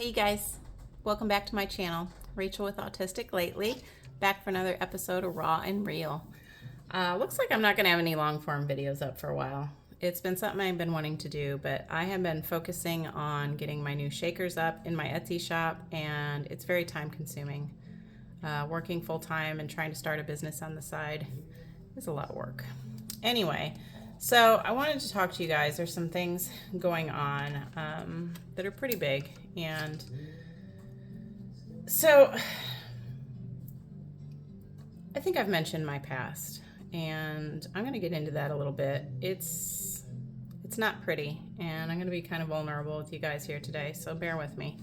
Hey you guys, welcome back to my channel. Rachel with Autistic lately, back for another episode of Raw and Real. Looks like I'm not going to have any long form videos up for a while. It's been something I've been wanting to do, but I have been focusing on getting my new shakers up in my Etsy shop, and it's very time consuming. Working full time and trying to start a business on the side is a lot of work. Anyway, so I wanted to talk to you guys. There's some things going on that are pretty big, and so I think I've mentioned my past, and I'm going to get into that a little bit. It's not pretty, and I'm going to be kind of vulnerable with you guys here today, so bear with me.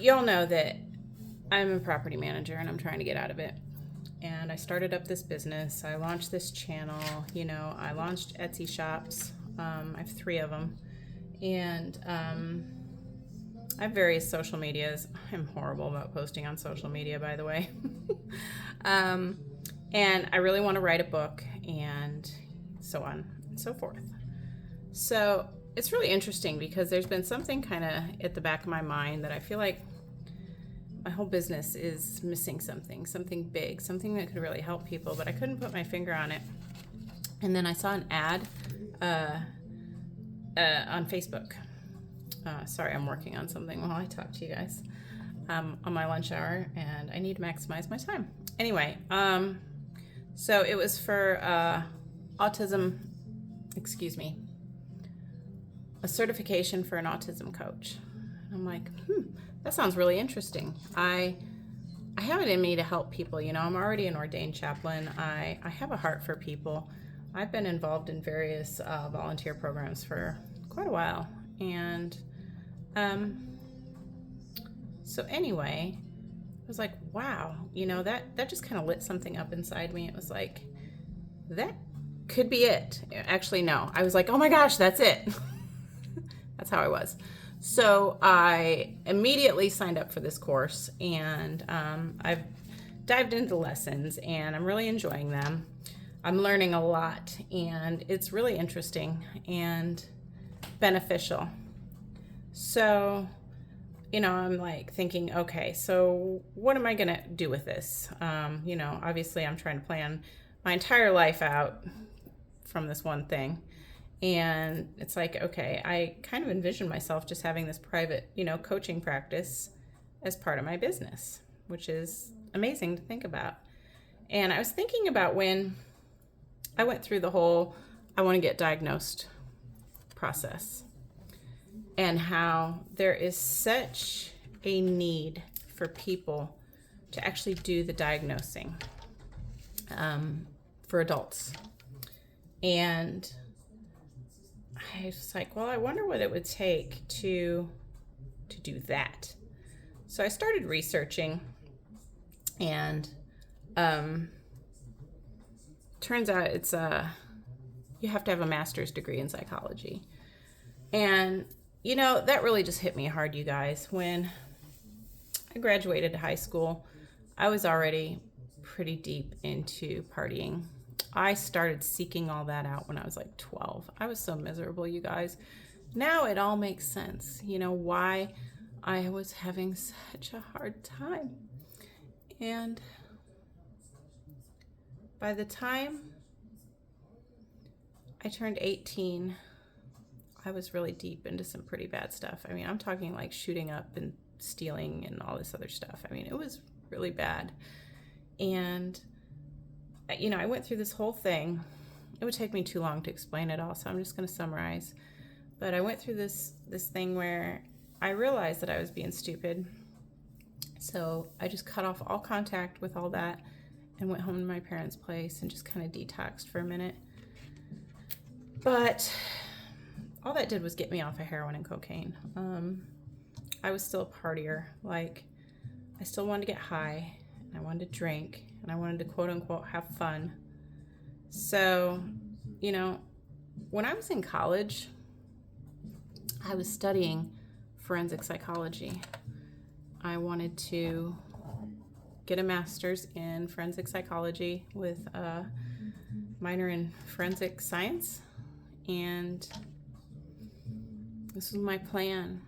Y'all know that I'm a property manager, and I'm trying to get out of it. And I started up this business. I launched this channel. I launched Etsy shops. I have 3 of them. And I have various social medias. I'm horrible about posting on social media, by the way. And I really want to write a book, and so on and so forth. So it's really interesting because there's been something kind of at the back of my mind that I feel like my whole business is missing something big, something that could really help people, but I couldn't put my finger on it. And then I saw an ad on Facebook. Sorry, I'm working on something while I talk to you guys on my lunch hour, and I need to maximize my time. Anyway, so it was for autism, a certification for an autism coach. I'm like, that sounds really interesting. I have it in me to help people. I'm already an ordained chaplain. I have a heart for people. I've been involved in various volunteer programs for quite a while. And so anyway, I was like, wow, that just kind of lit something up inside me. It was like, that could be it. Actually, no. I was like, oh my gosh, that's it. That's how I was. So I immediately signed up for this course, and I've dived into the lessons, and I'm really enjoying them. I'm learning a lot, and it's really interesting and beneficial. So, I'm like thinking, okay, so what am I going to do with this? Obviously I'm trying to plan my entire life out from this one thing. And it's like, okay, I kind of envision myself just having this private, coaching practice as part of my business, which is amazing to think about. And I was thinking about when I went through the whole I want to get diagnosed process, and how there is such a need for people to actually do the diagnosing for adults. And I was like, well, I wonder what it would take to do that. So I started researching, and turns out it's you have to have a master's degree in psychology. And that really just hit me hard, you guys. When I graduated high school, I was already pretty deep into partying. I started seeking all that out when I was like 12. I was so miserable, you guys. Now it all makes sense, why I was having such a hard time. And by the time I turned 18, I was really deep into some pretty bad stuff. I mean, I'm talking like shooting up and stealing and all this other stuff. I mean, it was really bad. And I went through this whole thing. It would take me too long to explain it all, so I'm just going to summarize. But I went through this thing where I realized that I was being stupid. So I just cut off all contact with all that and went home to my parents' place and just kind of detoxed for a minute. But all that did was get me off of heroin and cocaine. I was still a partier. Like, I still wanted to get high, and I wanted to drink, and I wanted to quote unquote have fun. So, when I was in college, I was studying forensic psychology. I wanted to get a master's in forensic psychology with a minor in forensic science. And This was my plan.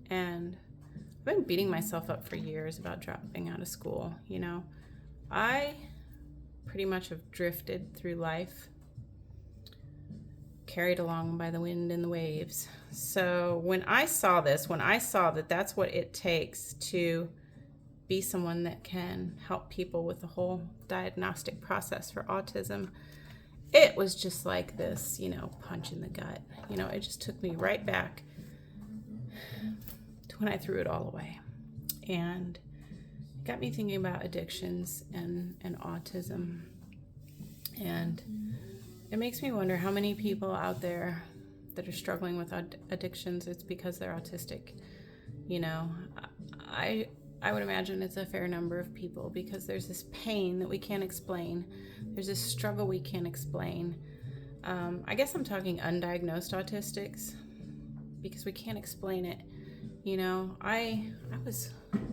And I've been beating myself up for years about dropping out of school. You know, I pretty much have drifted through life, carried along by the wind and the waves. So when I saw that that's what it takes to be someone that can help people with the whole diagnostic process for autism, it was just like this, you know, punch in the gut. You know, it just took me right back to when I threw it all away. And it got me thinking about addictions and autism. And it makes me wonder how many people out there that are struggling with addictions, it's because they're autistic. You know, I would imagine it's a fair number of people, because there's this pain that we can't explain. There's this struggle we can't explain. I guess I'm talking undiagnosed autistics, because we can't explain it. You know, I was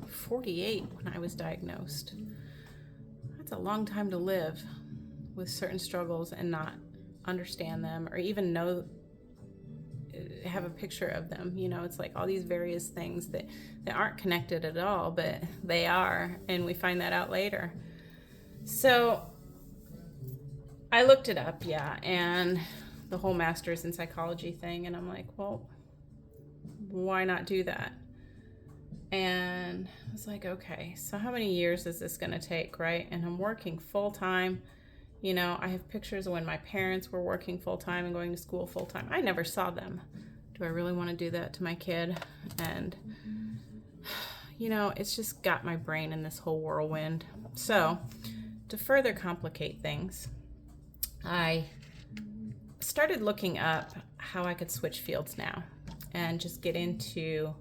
48 when I was diagnosed. That's a long time to live with certain struggles and not understand them, or even have a picture of them. You know, it's like all these various things that aren't connected at all, but they are, and we find that out later. So I looked it up, and the whole master's in psychology thing, and I'm like, well, why not do that? And I was like, okay, so how many years is this going to take, right? And I'm working full time. You know, I have pictures of when my parents were working full time and going to school full time. I never saw them. Do I really want to do that to my kid? And, you know, it's just got my brain in this whole whirlwind. So, to further complicate things, I started looking up how I could switch fields now and just get into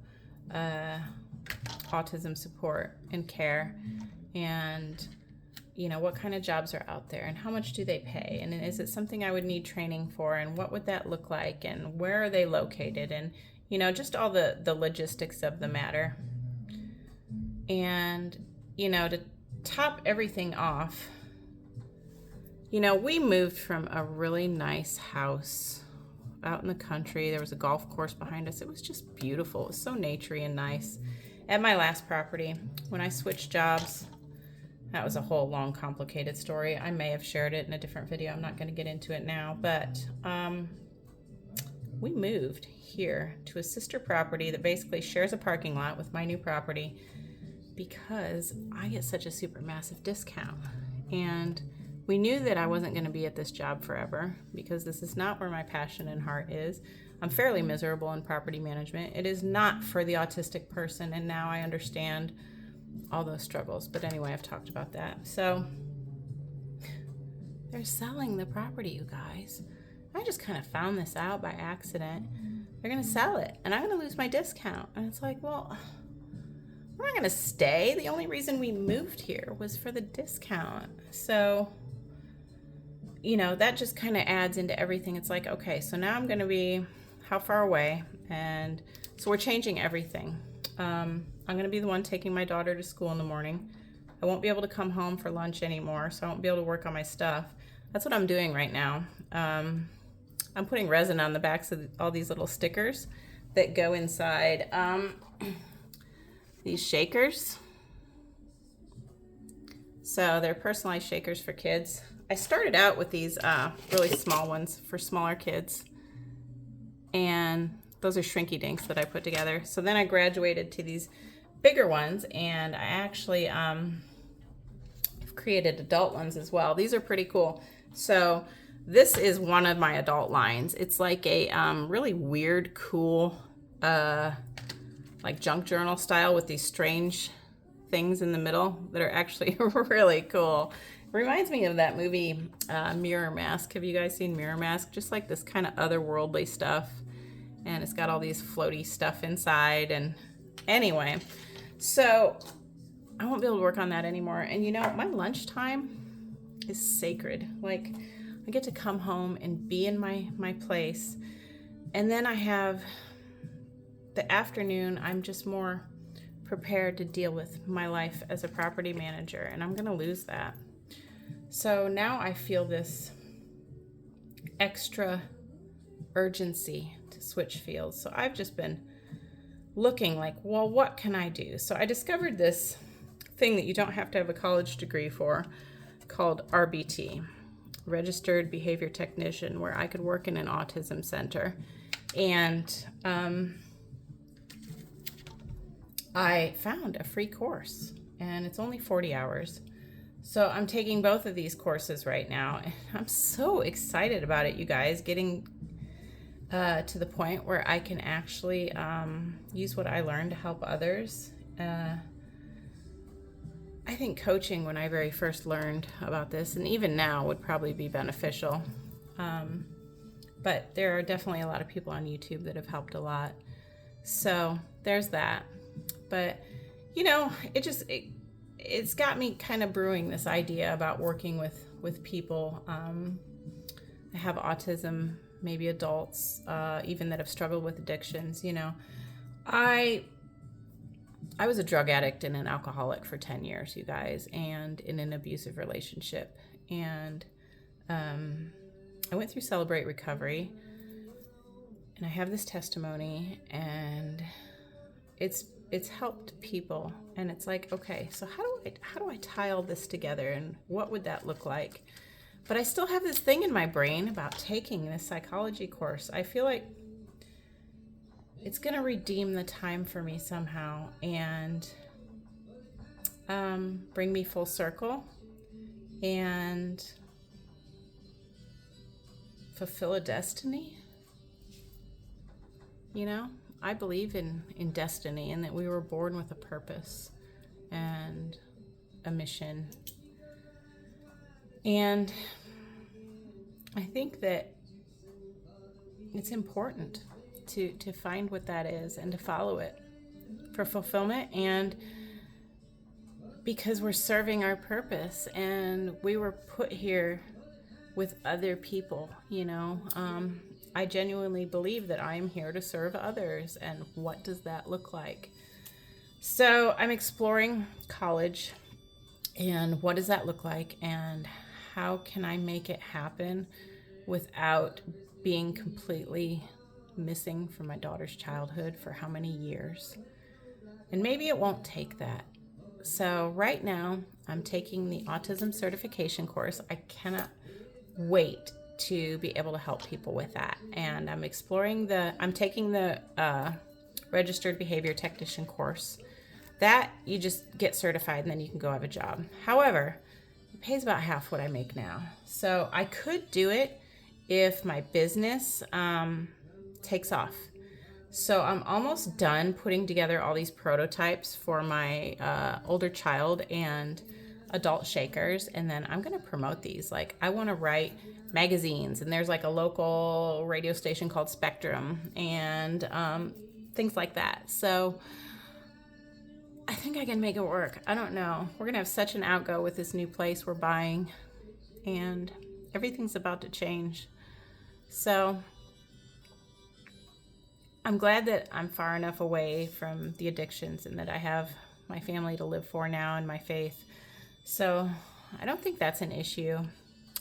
autism support and care, and you know, what kind of jobs are out there and how much do they pay, and is it something I would need training for, and what would that look like, and where are they located, and you know, just all the logistics of the matter. And you know, to top everything off, you know, we moved from a really nice house out in the country. There was a golf course behind us. It was just beautiful. It was so naturey and nice. At my last property, when I switched jobs, that was a whole long, complicated story. I may have shared it in a different video. I'm not going to get into it now, but we moved here to a sister property that basically shares a parking lot with my new property, because I get such a super massive discount. And we knew that I wasn't going to be at this job forever, because this is not where my passion and heart is. I'm fairly miserable in property management. It is not for the autistic person, and now I understand all those struggles. But anyway, I've talked about that. So they're selling the property, you guys. I just kind of found this out by accident. They're going to sell it, and I'm going to lose my discount. And it's like, well, we're not going to stay. The only reason we moved here was for the discount. So, you know, that just kind of adds into everything. It's like, okay, so now I'm going to be how far away? And so we're changing everything. I'm going to be the one taking my daughter to school in the morning. I won't be able to come home for lunch anymore, so I won't be able to work on my stuff. That's what I'm doing right now. I'm putting resin on the backs of all these little stickers that go inside these shakers. So they're personalized shakers for kids. I started out with these really small ones for smaller kids, and those are shrinky dinks that I put together. So then I graduated to these bigger ones, and I actually have created adult ones as well. These are pretty cool. So this is one of my adult lines. It's like a really weird, cool, like junk journal style with these strange things in the middle that are actually really cool. It reminds me of that movie Mirror Mask. Have you guys seen Mirror Mask? Just like this kind of otherworldly stuff, and it's got all these floaty stuff inside. And anyway, so I won't be able to work on that anymore. And you know, my lunchtime is sacred. Like, I get to come home and be in my place, and then I have the afternoon. I'm just more prepared to deal with my life as a property manager, and I'm gonna lose that. So now I feel this extra urgency to switch fields. So I've just been looking like, well, what can I do? So I discovered this thing that you don't have to have a college degree for called RBT, Registered Behavior Technician, where I could work in an autism center. And I found a free course, and it's only 40 hours. So I'm taking both of these courses right now, and I'm so excited about it, you guys, getting to the point where I can actually use what I learned to help others. I think coaching, when I very first learned about this, and even now, would probably be beneficial. But there are definitely a lot of people on YouTube that have helped a lot. So there's that. But, you know, it's got me kind of brewing this idea about working with people that have autism, maybe adults, even that have struggled with addictions. You know, I was a drug addict and an alcoholic for 10 years, you guys, and in an abusive relationship. And I went through Celebrate Recovery, and I have this testimony, and it's helped people. And it's like, okay, so how do I tie all this together, and what would that look like? But I still have this thing in my brain about taking this psychology course. I feel like it's going to redeem the time for me somehow, and bring me full circle and fulfill a destiny. You know, I believe in destiny, and that we were born with a purpose and a mission. And I think that it's important to find what that is and to follow it for fulfillment, and because we're serving our purpose, and we were put here with other people, you know. I genuinely believe that I'm here to serve others, and what does that look like? So I'm exploring college, and what does that look like, and how can I make it happen without being completely missing from my daughter's childhood for how many years? And maybe it won't take that. So right now I'm taking the autism certification course. I cannot wait to be able to help people with that. And I'm taking the registered behavior technician course. That you just get certified and then you can go have a job. However, it pays about half what I make now. So I could do it if my business takes off. So I'm almost done putting together all these prototypes for my older child and adult shakers, and then I'm going to promote these. Like, I want to write magazines, and there's like a local radio station called Spectrum, and things like that. So I think I can make it work. I don't know. We're going to have such an outgo with this new place we're buying, and everything's about to change. So I'm glad that I'm far enough away from the addictions, and that I have my family to live for now, and my faith. So I don't think that's an issue.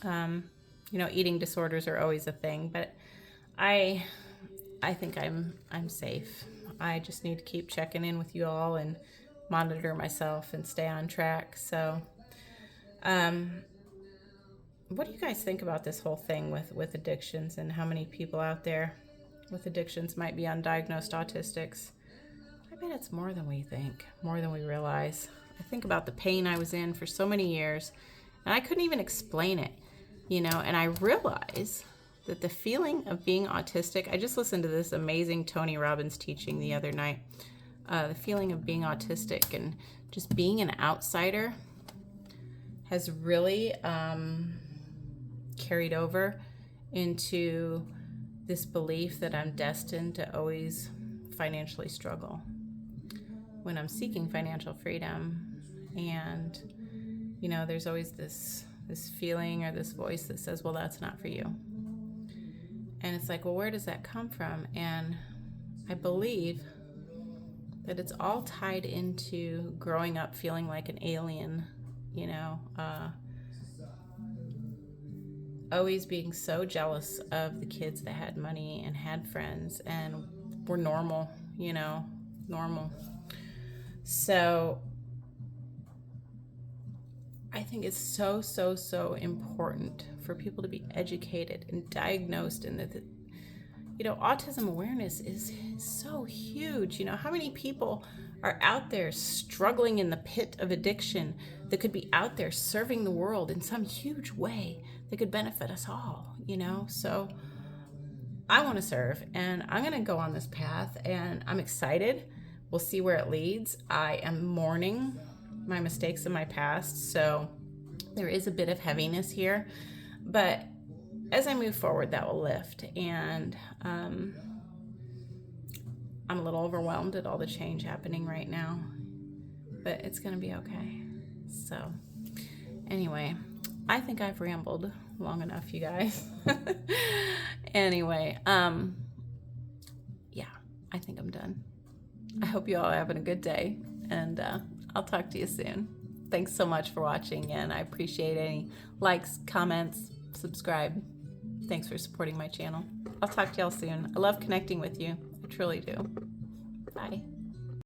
You know, eating disorders are always a thing, but I think I'm safe. I just need to keep checking in with you all and monitor myself and stay on track. So, what do you guys think about this whole thing with addictions, and how many people out there with addictions might be undiagnosed autistics? I bet it's more than we think, more than we realize. I think about the pain I was in for so many years, and I couldn't even explain it, you know, and I realize that the feeling of being autistic, I just listened to this amazing Tony Robbins teaching the other night, the feeling of being autistic and just being an outsider has really carried over into this belief that I'm destined to always financially struggle when I'm seeking financial freedom. And, you know, there's always this feeling or this voice that says, well, that's not for you. And it's like, well, where does that come from? And I believe that it's all tied into growing up feeling like an alien, you know. always being so jealous of the kids that had money and had friends and were normal, you know, normal. So I think it's so, so, so important for people to be educated and diagnosed, and that, you know, autism awareness is so huge. You know, how many people are out there struggling in the pit of addiction that could be out there serving the world in some huge way that could benefit us all, you know? So I want to serve, and I'm going to go on this path, and I'm excited. We'll see where it leads. I am mourning my mistakes in my past, so there is a bit of heaviness here, but as I move forward, that will lift. And I'm a little overwhelmed at all the change happening right now, but it's going to be okay. So anyway, I think I've rambled long enough, you guys. Anyway, yeah, I think I'm done. I hope you all are having a good day, and I'll talk to you soon. Thanks so much for watching, and I appreciate any likes, comments, subscribe. Thanks for supporting my channel. I'll talk to y'all soon. I love connecting with you. I truly do. Bye.